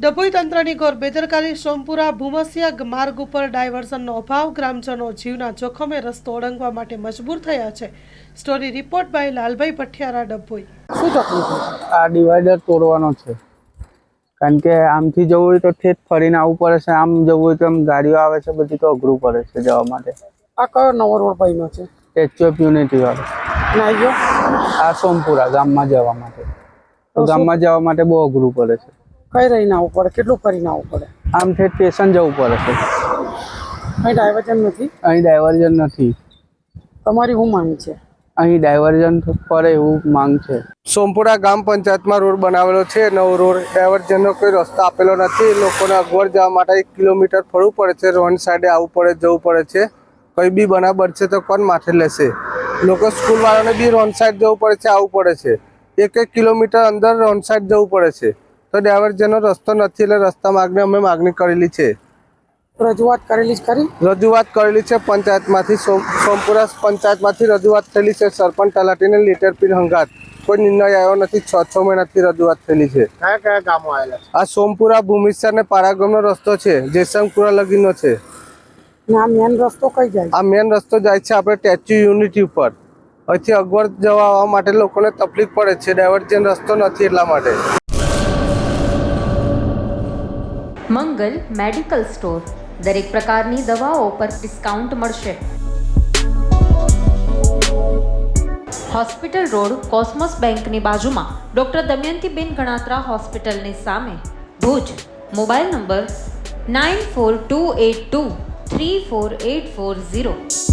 ડભોઈ તંત્રની ઘોર બેદરકારી. સોમપુરા ભૂમસિયા માર્ગ ઉપર ડાયવર્ઝનનો અભાવ. ગ્રામજનો જીવના જોખમે રસ્તો ઓળંગવા માટે મજબૂર થયા છે. Story report by Lalbhai Pathiyara, Dabhoi. શું તકલીફ છે? આ ડિવાઈડર તોડવાનો છે, કારણ કે આમથી જવું હોય તો ઠેઠ ફરીને આવવું પડે છે, આમ જવું હોય તો આમ ગાડીઓ આવે છે, બધી તો અઘરું પડે છે જવા માટે. આ કયો નવો રોડ બન્યો છે? સ્ટેચ્યુ ઓફ યુનિટી વાળો. અને આ ગયો આ સોમપુરા ગામમાં જવા માટે, તો ગામમાં જવા માટે બહુ અઘરું પડે છે. કઈ રહીને આવવું પડે? કેટલું ફરીને આવવું પડે? આમ ઠેઠ સ્ટેશન જવું પડે છે. અહીં ડાયવર્ઝન નથી? અહીં ડાયવર્ઝન નથી. તમારી શું માંગ છે? અહીં ડાયવર્ઝન પડે એવું માંગ છે. સોમપુરા ગ્રામ પંચાયતમાં રોડ બનાવેલો છે, નવો રોડ. ડાયવર્ઝનનો કોઈ રસ્તો આપેલો નથી. લોકોને અગવડ જવા માટે 1 કિલોમીટર ફરવું પડે છે, રોડ સાઈડે આવવું પડે, જવું પડે છે. કંઈ બી બનાવ બનશે તો કોણ માથે લેશે? લોકો સ્કૂલવાળાને બી રોડ સાઈડ જવું પડે છે, આવવું પડે છે. 1 કિલોમીટર અંદર રોડ સાઈડ જવું પડે છે. તો ડાયવર્ઝનનો રસ્તો નથી, એટલે રસ્તા માર્ગને અમે માગણી કરેલી છે. રજૂઆત કરેલી જ ખરી? રજૂઆત કરેલી છે પંચાયતમાંથી, સોમપુરા પંચાયતમાંથી રજૂઆત થયેલી છે. સરપંચ તલાટીને લેટર પી હંગાત કોઈ નિર્ણય આવ્યો નથી. 6 મહિનાથી રજૂઆત થયેલી છે. કયા કયા ગામો આવેલા છે? આ સોમપુરા ભૂમિસર ને પારાગમનો રસ્તો છે, જેસંગપુરા લગીનો છે. ને આ મેન રસ્તો કઈ જાય? આ મેન રસ્તો જાય છે આપણે સ્ટેચ્યુ યુનિટી ઉપર. અહીંથી અગવડ જવા આવવા માટે લોકોને તકલીફ પડે છે. ડાયવર્જન રસ્તો નથી, એટલા માટે. મંગલ મેડિકલ સ્ટોર. દરેક પ્રકારની દવાઓ પર ડિસ્કાઉન્ટ મળશે. હોસ્પિટલ રોડ, કોસ્મોસ બેંકની બાજુમાં, ડૉક્ટર દમયંતીબેન ગણાત્રા હોસ્પિટલની સામે, ભુજ. Mobile number 9428234840.